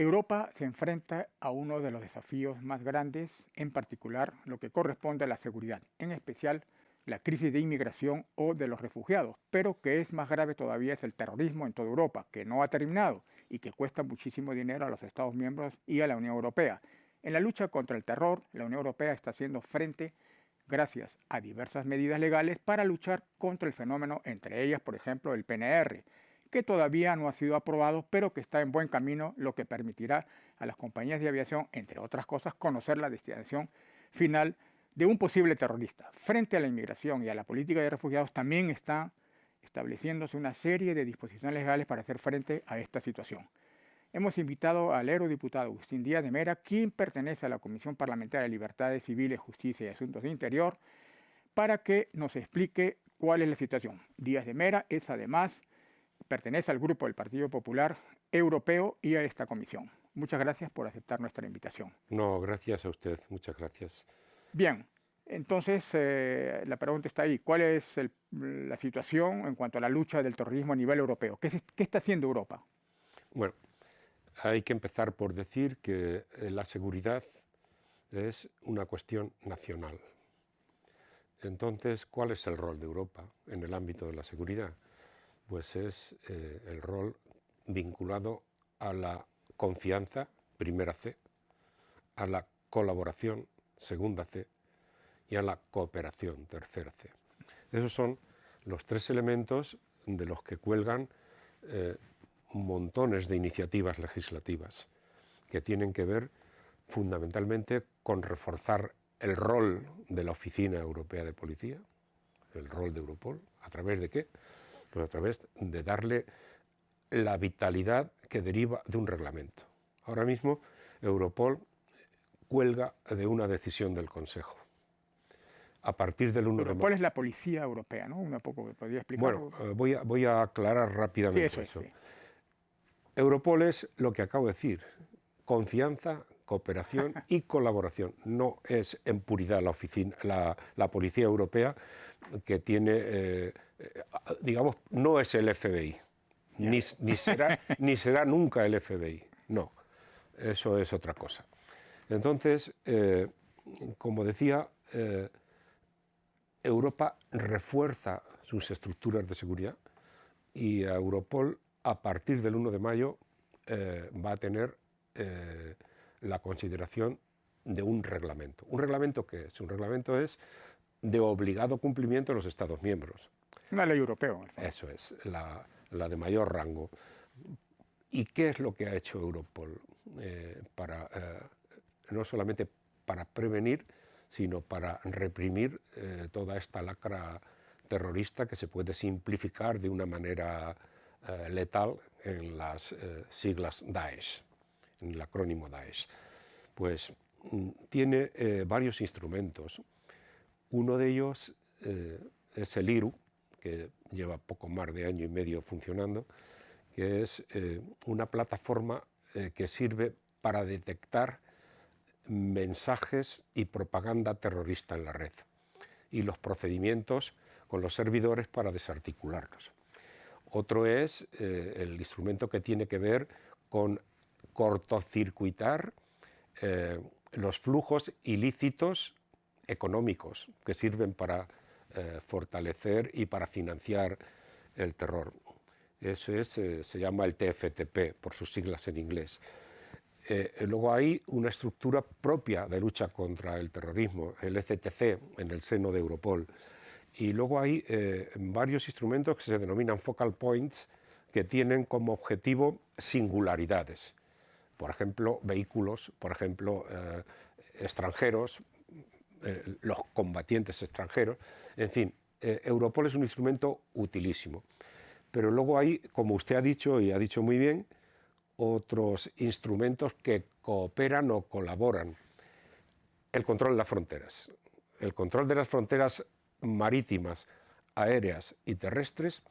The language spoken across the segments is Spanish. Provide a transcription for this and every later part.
Europa se enfrenta a uno de los desafíos más grandes, en particular lo que corresponde a la seguridad, en especial la crisis de inmigración o de los refugiados, pero que es más grave todavía es el terrorismo en toda Europa, que no ha terminado y que cuesta muchísimo dinero a los Estados miembros y a la Unión Europea. En la lucha contra el terror, la Unión Europea está haciendo frente gracias a diversas medidas legales para luchar contra el fenómeno, entre ellas, por ejemplo, el PNR, que todavía no ha sido aprobado, pero que está en buen camino, lo que permitirá a las compañías de aviación, entre otras cosas, conocer la destinación final de un posible terrorista. Frente a la inmigración y a la política de refugiados, también está estableciéndose una serie de disposiciones legales para hacer frente a esta situación. Hemos invitado al eurodiputado Agustín Díaz de Mera, quien pertenece a la Comisión Parlamentaria de Libertades Civiles, Justicia y Asuntos de Interior, para que nos explique cuál es la situación. Díaz de Mera es además pertenece al grupo del Partido Popular Europeo y a esta comisión. Muchas gracias por aceptar nuestra invitación. No, gracias a usted, muchas gracias. Bien, entonces la pregunta está ahí. ¿Cuál es la situación en cuanto a la lucha del terrorismo a nivel europeo? ¿Qué está haciendo Europa? Bueno, hay que empezar por decir que la seguridad es una cuestión nacional. Entonces, ¿cuál es el rol de Europa en el ámbito de la seguridad? Pues es el rol vinculado a la confianza, primera C, a la colaboración, segunda C, y a la cooperación, tercera C. Esos son los tres elementos de los que cuelgan montones de iniciativas legislativas que tienen que ver fundamentalmente con reforzar el rol de la Oficina Europea de Policía, el rol de Europol. ¿A través de qué? Pues a través de darle la vitalidad que deriva de un reglamento. Ahora mismo Europol cuelga de una decisión del Consejo. A partir del 1 de mayo... Europol es la policía europea, ¿no? Un poco me podría explicar. Bueno, voy a aclarar rápidamente sí, eso. Sí. Europol es lo que acabo de decir, confianza, cooperación y colaboración. No es en puridad la Policía Europea que tiene, digamos, no es el FBI, ni será nunca el FBI, no, eso es otra cosa. Entonces, como decía, Europa refuerza sus estructuras de seguridad y a Europol, a partir del 1 de mayo, va a tener la consideración de un reglamento. ¿Un reglamento qué es? Un reglamento es de obligado cumplimiento de los Estados miembros. Una ley europea. Eso es, la de mayor rango. ¿Y qué es lo que ha hecho Europol? No solamente para prevenir, sino para reprimir toda esta lacra terrorista que se puede simplificar de una manera letal en las siglas Daesh, en el acrónimo Daesh. Pues tiene varios instrumentos. Uno de ellos es el IRU, que lleva poco más de año y medio funcionando, que es una plataforma que sirve para detectar mensajes y propaganda terrorista en la red y los procedimientos con los servidores para desarticularlos. Otro es el instrumento que tiene que ver con cortocircuitar los flujos ilícitos económicos que sirven para fortalecer y para financiar el terror. Eso se llama el TFTP, por sus siglas en inglés. Luego hay una estructura propia de lucha contra el terrorismo, el ECTC, en el seno de Europol. Y luego hay varios instrumentos que se denominan focal points, que tienen como objetivo singularidades. Por ejemplo, vehículos, por ejemplo, extranjeros, los combatientes extranjeros. En fin, Europol es un instrumento utilísimo. Pero luego hay, como usted ha dicho y ha dicho muy bien, otros instrumentos que cooperan o colaboran. El control de las fronteras. El control de las fronteras marítimas, aéreas y terrestres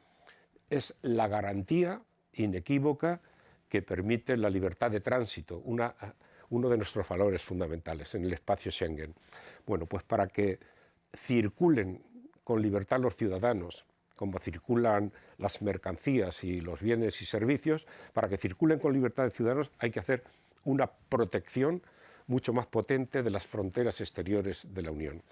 es la garantía inequívoca que permite la libertad de tránsito, uno de nuestros valores fundamentales en el espacio Schengen. Bueno, pues para que circulen con libertad los ciudadanos, como circulan las mercancías y los bienes y servicios, para que circulen con libertad de ciudadanos hay que hacer una protección mucho más potente de las fronteras exteriores de la Unión.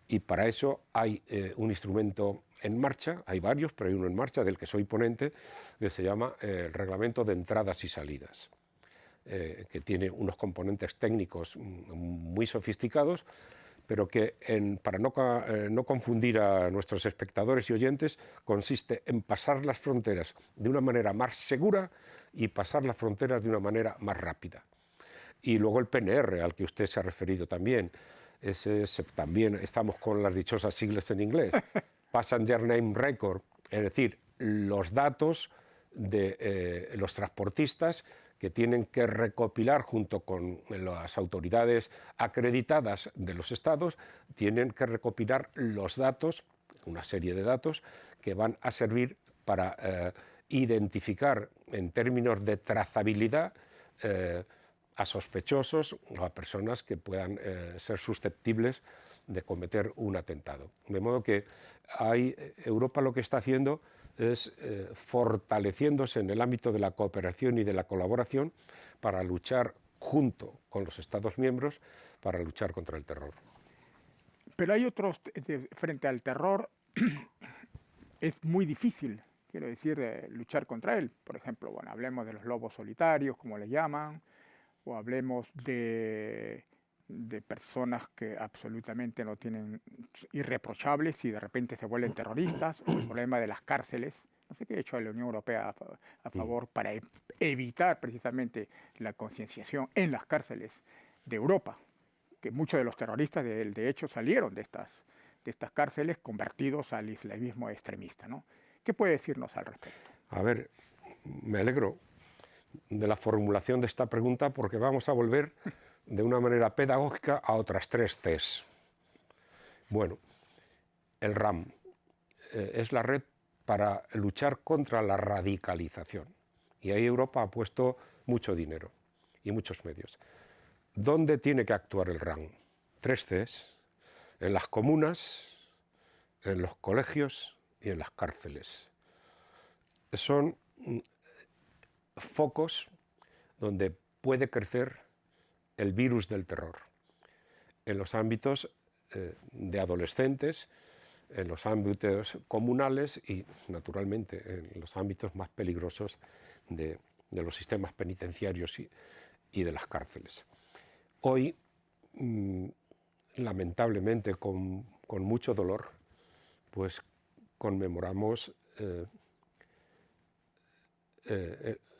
Y para eso hay un instrumento en marcha, hay varios, pero hay uno en marcha del que soy ponente, que se llama el Reglamento de Entradas y Salidas, que tiene unos componentes técnicos muy sofisticados, pero que, para no confundir a nuestros espectadores y oyentes, consiste en pasar las fronteras de una manera más segura y pasar las fronteras de una manera más rápida. Y luego el PNR, al que usted se ha referido también. También estamos con las dichosas siglas en inglés. Passenger Name Record, es decir, los datos de los transportistas que tienen que recopilar junto con las autoridades acreditadas de los estados, tienen que recopilar los datos, una serie de datos, que van a servir para identificar en términos de trazabilidad a sospechosos o a personas que puedan ser susceptibles de cometer un atentado. De modo que Europa lo que está haciendo es fortaleciéndose en el ámbito de la cooperación y de la colaboración para luchar junto con los Estados miembros para luchar contra el terror. Pero hay otros, frente al terror, es muy difícil, quiero decir, luchar contra él. Por ejemplo, bueno, hablemos de los lobos solitarios, como le llaman, o hablemos de personas que absolutamente no tienen, irreprochables y de repente se vuelven terroristas, o el problema de las cárceles. No sé qué ha hecho la Unión Europea a favor para evitar precisamente la concienciación en las cárceles de Europa, que muchos de los terroristas de hecho salieron de estas cárceles convertidos al islamismo extremista, ¿no? ¿Qué puede decirnos al respecto? A ver, me alegro de la formulación de esta pregunta porque vamos a volver de una manera pedagógica a otras 3 Cs. Bueno, el RAM es la red para luchar contra la radicalización y ahí Europa ha puesto mucho dinero y muchos medios. ¿Dónde tiene que actuar el RAM? 3 Cs, en las comunas, en los colegios y en las cárceles. Son focos donde puede crecer el virus del terror, en los ámbitos de adolescentes, en los ámbitos comunales y, naturalmente, en los ámbitos más peligrosos de los sistemas penitenciarios y de las cárceles. Hoy, lamentablemente, con mucho dolor, pues conmemoramos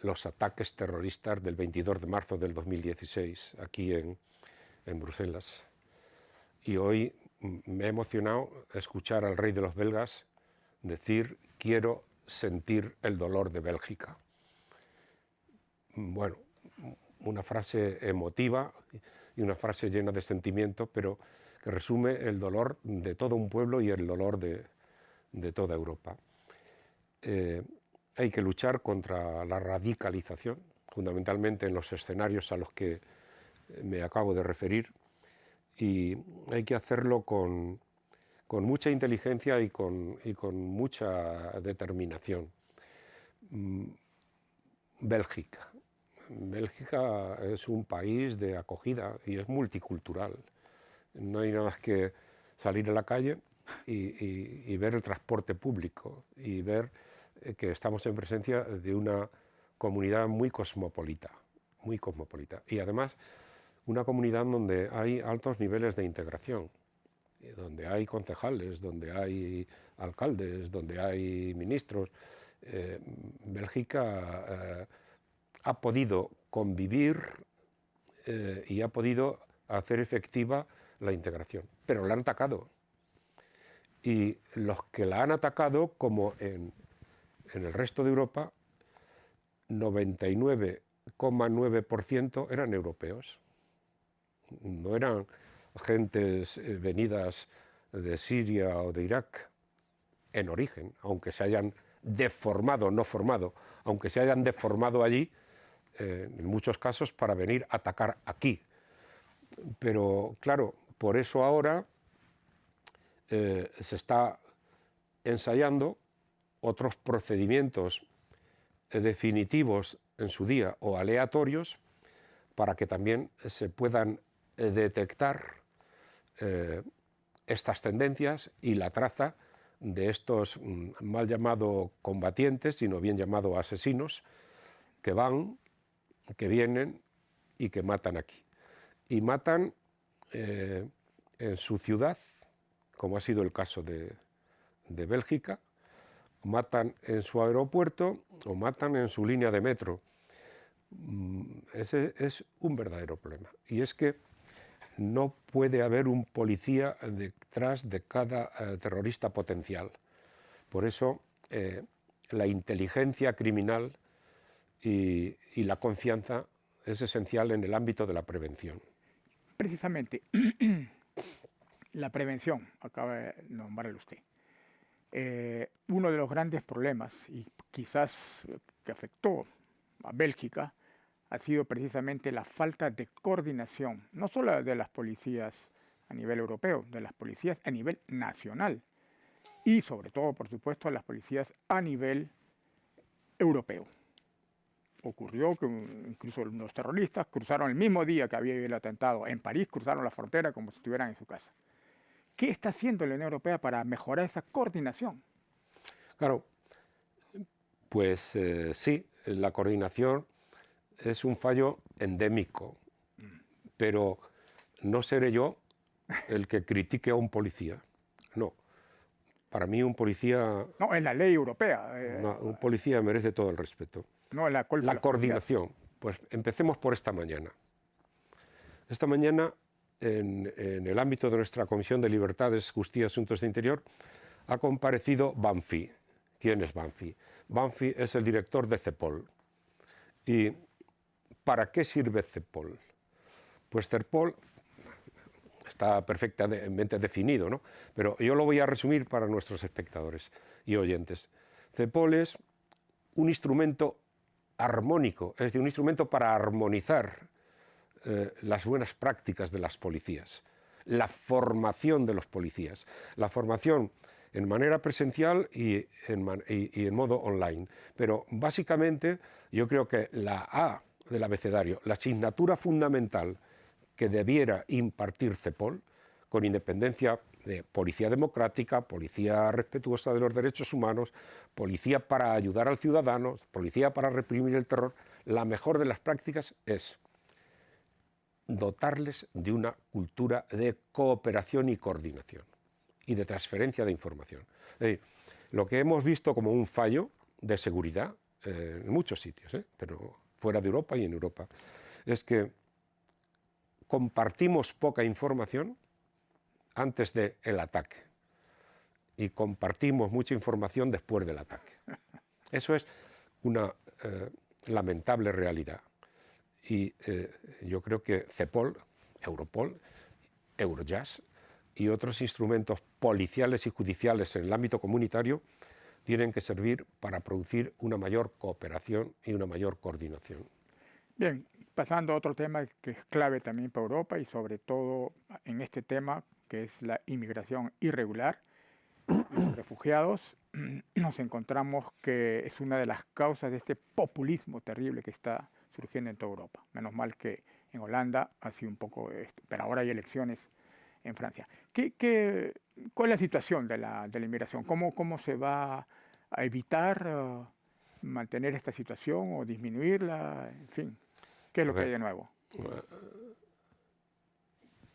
los ataques terroristas del 22 de marzo del 2016 aquí en Bruselas. Y hoy me ha emocionado escuchar al rey de los belgas decir: quiero sentir el dolor de Bélgica. Bueno, una frase emotiva y una frase llena de sentimiento, pero que resume el dolor de todo un pueblo y el dolor de toda Europa. Hay que luchar contra la radicalización, fundamentalmente en los escenarios a los que me acabo de referir, y hay que hacerlo con mucha inteligencia y con mucha determinación. Bélgica. Bélgica es un país de acogida y es multicultural. No hay nada más que salir a la calle y ver el transporte público y ver que estamos en presencia de una comunidad muy cosmopolita, y además una comunidad donde hay altos niveles de integración, donde hay concejales, donde hay alcaldes, donde hay ministros. Bélgica ha podido convivir y ha podido hacer efectiva la integración, pero la han atacado. Y los que la han atacado, como en el resto de Europa, 99,9% eran europeos. No eran gentes venidas de Siria o de Irak en origen, aunque se hayan deformado, no formado, aunque se hayan deformado allí, en muchos casos para venir a atacar aquí. Pero claro, por eso ahora se está ensayando otros procedimientos definitivos en su día o aleatorios para que también se puedan detectar estas tendencias y la traza de estos mal llamados combatientes, sino bien llamados asesinos, que van, que vienen y que matan aquí. Y matan en su ciudad, como ha sido el caso de Bélgica, matan en su aeropuerto o matan en su línea de metro. Ese es un verdadero problema. Y es que no puede haber un policía detrás de cada terrorista potencial. Por eso la inteligencia criminal y la confianza es esencial en el ámbito de la prevención. Precisamente, la prevención, acaba de nombrarlo usted. Uno de los grandes problemas, y quizás que afectó a Bélgica, ha sido precisamente la falta de coordinación, no solo de las policías a nivel europeo, de las policías a nivel nacional y sobre todo, por supuesto, las policías a nivel europeo. Ocurrió que incluso los terroristas cruzaron el mismo día que había el atentado en París, cruzaron la frontera como si estuvieran en su casa. ¿Qué está haciendo la Unión Europea para mejorar esa coordinación? Claro, pues sí, la coordinación es un fallo endémico, pero no seré yo el que critique a un policía. No, para mí un policía... No, es la ley europea. Un policía merece todo el respeto. No, la coordinación. Pues empecemos por esta mañana. Esta mañana, en el ámbito de nuestra Comisión de Libertades, Justicia y Asuntos de Interior, ha comparecido Banfi. ¿Quién es Banfi? Banfi es el director de CEPOL. ¿Y para qué sirve CEPOL? Pues CEPOL está perfectamente definido, ¿no? Pero yo lo voy a resumir para nuestros espectadores y oyentes. CEPOL es un instrumento armónico, es decir, un instrumento para armonizar las buenas prácticas de las policías, la formación de los policías, la formación en manera presencial y en modo online. Pero básicamente yo creo que la A del abecedario, la asignatura fundamental que debiera impartir CEPOL, con independencia de policía democrática, policía respetuosa de los derechos humanos, policía para ayudar al ciudadano, policía para reprimir el terror, la mejor de las prácticas es dotarles de una cultura de cooperación y coordinación y de transferencia de información. Es decir, lo que hemos visto como un fallo de seguridad en muchos sitios, pero fuera de Europa y en Europa, es que compartimos poca información antes del ataque y compartimos mucha información después del ataque. Eso es una lamentable realidad. Y yo creo que CEPOL, Europol, Eurojust y otros instrumentos policiales y judiciales en el ámbito comunitario tienen que servir para producir una mayor cooperación y una mayor coordinación. Bien, pasando a otro tema que es clave también para Europa y sobre todo en este tema que es la inmigración irregular y los refugiados, nos encontramos que es una de las causas de este populismo terrible que está surgiendo en toda Europa. Menos mal que en Holanda ha sido un poco esto, pero ahora hay elecciones en Francia. ¿Cuál es la situación de la inmigración? ¿Cómo se va a evitar mantener esta situación o disminuirla? En fin, ¿qué es lo que hay de nuevo?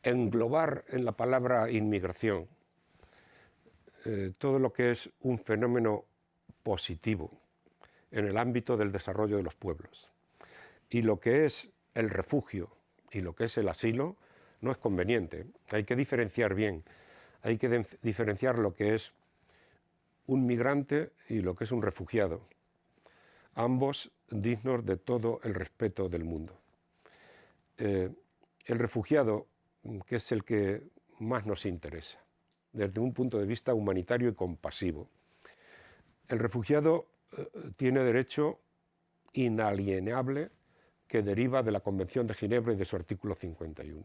Englobar en la palabra inmigración todo lo que es un fenómeno positivo en el ámbito del desarrollo de los pueblos. Y lo que es el refugio y lo que es el asilo no es conveniente. Hay que diferenciar bien. Hay que diferenciar lo que es un migrante y lo que es un refugiado. Ambos dignos de todo el respeto del mundo. El refugiado, que es el que más nos interesa, desde un punto de vista humanitario y compasivo. El refugiado tiene derecho inalienable que deriva de la Convención de Ginebra y de su artículo 51.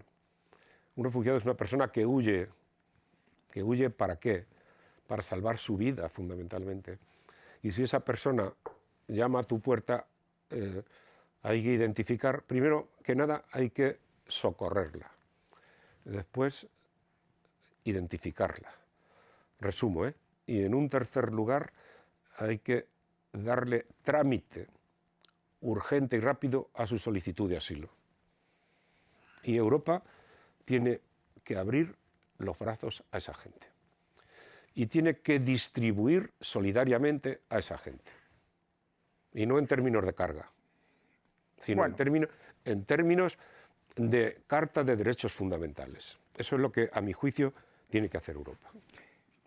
Un refugiado es una persona que huye ¿para qué? Para salvar su vida, fundamentalmente. Y si esa persona llama a tu puerta, hay que identificar, primero que nada, hay que socorrerla. Después, identificarla. Resumo, ¿eh? Y en un tercer lugar, hay que darle trámite urgente y rápido a su solicitud de asilo. Y Europa tiene que abrir los brazos a esa gente. Y tiene que distribuir solidariamente a esa gente. Y no en términos de carga, sino bueno, en términos de Carta de Derechos Fundamentales. Eso es lo que, a mi juicio, tiene que hacer Europa.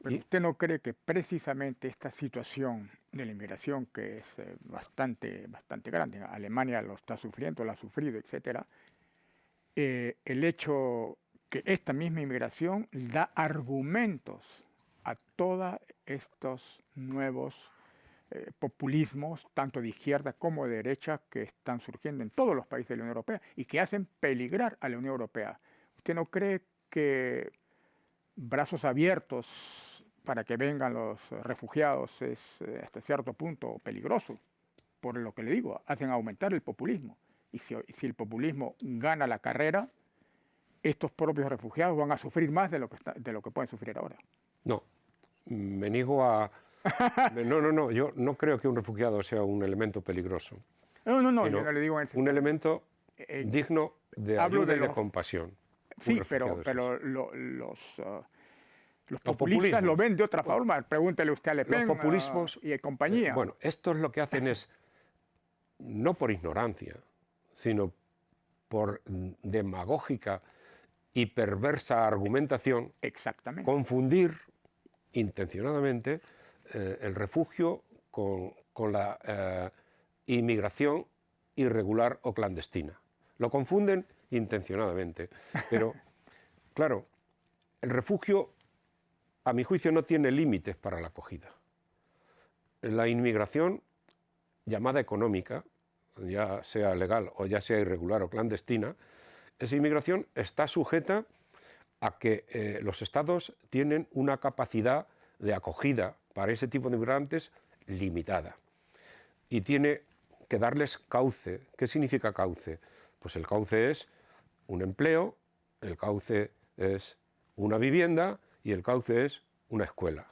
Pero ¿usted no cree que precisamente esta situación de la inmigración, que es bastante grande, Alemania lo está sufriendo, lo ha sufrido, etcétera, el hecho que esta misma inmigración da argumentos a todos estos nuevos populismos, tanto de izquierda como de derecha, que están surgiendo en todos los países de la Unión Europea y que hacen peligrar a la Unión Europea? ¿Usted no cree que brazos abiertos para que vengan los refugiados es hasta cierto punto peligroso? Por lo que le digo, hacen aumentar el populismo. Y si el populismo gana la carrera, estos propios refugiados van a sufrir más de lo que pueden sufrir ahora. No, me niego a... No, yo no creo que un refugiado sea un elemento peligroso. No, yo no le digo en ese un elemento digno de ayuda y de compasión. Sí, pero los populistas lo ven de otra forma. Pregúntele usted a Le Pen los populismos, y compañía. Bueno, estos lo que hacen es, no por ignorancia, sino por demagógica y perversa argumentación, confundir intencionadamente el refugio con la inmigración irregular o clandestina. Lo confunden intencionadamente, pero claro, el refugio, a mi juicio, no tiene límites para la acogida. La inmigración llamada económica, ya sea legal o ya sea irregular o clandestina, esa inmigración está sujeta a que los estados tienen una capacidad de acogida para ese tipo de inmigrantes limitada. Y tiene que darles cauce. ¿Qué significa cauce? Pues el cauce es un empleo, el cauce es una vivienda y el cauce es una escuela.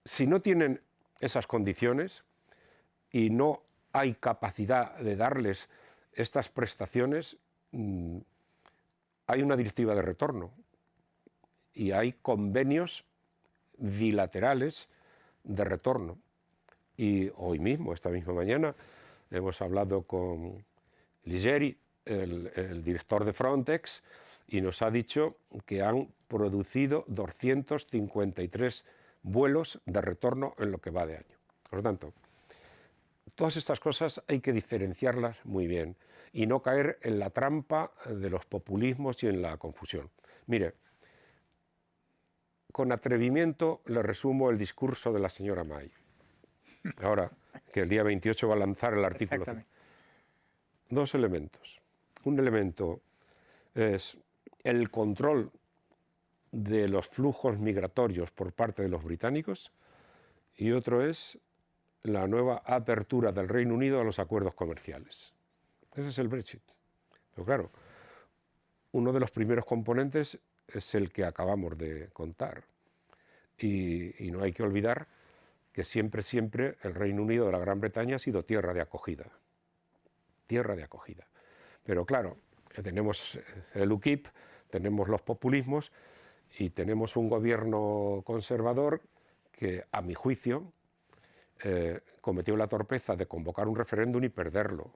Si no tienen esas condiciones y no hay capacidad de darles estas prestaciones, hay una directiva de retorno y hay convenios bilaterales de retorno. Y hoy mismo, esta misma mañana, hemos hablado con Ligeri, el director de Frontex, y nos ha dicho que han producido 253 vuelos de retorno en lo que va de año. Por lo tanto, todas estas cosas hay que diferenciarlas muy bien y no caer en la trampa de los populismos y en la confusión. Mire, con atrevimiento le resumo el discurso de la señora May. Ahora que el día 28 va a lanzar el artículo. Dos elementos. Un elemento es el control de los flujos migratorios por parte de los británicos y otro es la nueva apertura del Reino Unido a los acuerdos comerciales. Ese es el Brexit. Pero claro, uno de los primeros componentes es el que acabamos de contar. Y no hay que olvidar que siempre el Reino Unido de la Gran Bretaña ha sido tierra de acogida. Tierra de acogida. Pero claro, tenemos el UKIP, tenemos los populismos y tenemos un gobierno conservador que, a mi juicio, cometió la torpeza de convocar un referéndum y perderlo.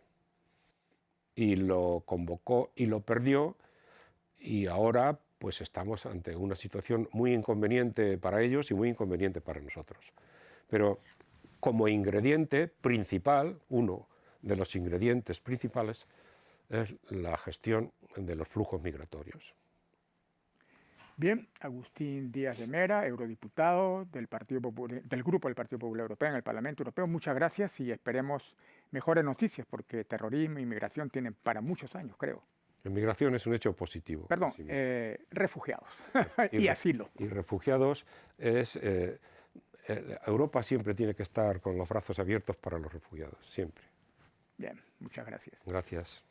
Y lo convocó y lo perdió, y ahora pues estamos ante una situación muy inconveniente para ellos y muy inconveniente para nosotros. Pero como ingrediente principal, uno de los ingredientes principales es la gestión de los flujos migratorios. Bien, Agustín Díaz de Mera, eurodiputado del Grupo del Partido Popular Europeo en el Parlamento Europeo. Muchas gracias y esperemos mejores noticias porque terrorismo e inmigración tienen para muchos años, creo. La inmigración es un hecho positivo. Perdón, sí refugiados y asilo. Y refugiados es Europa siempre tiene que estar con los brazos abiertos para los refugiados, siempre. Bien, muchas gracias. Gracias.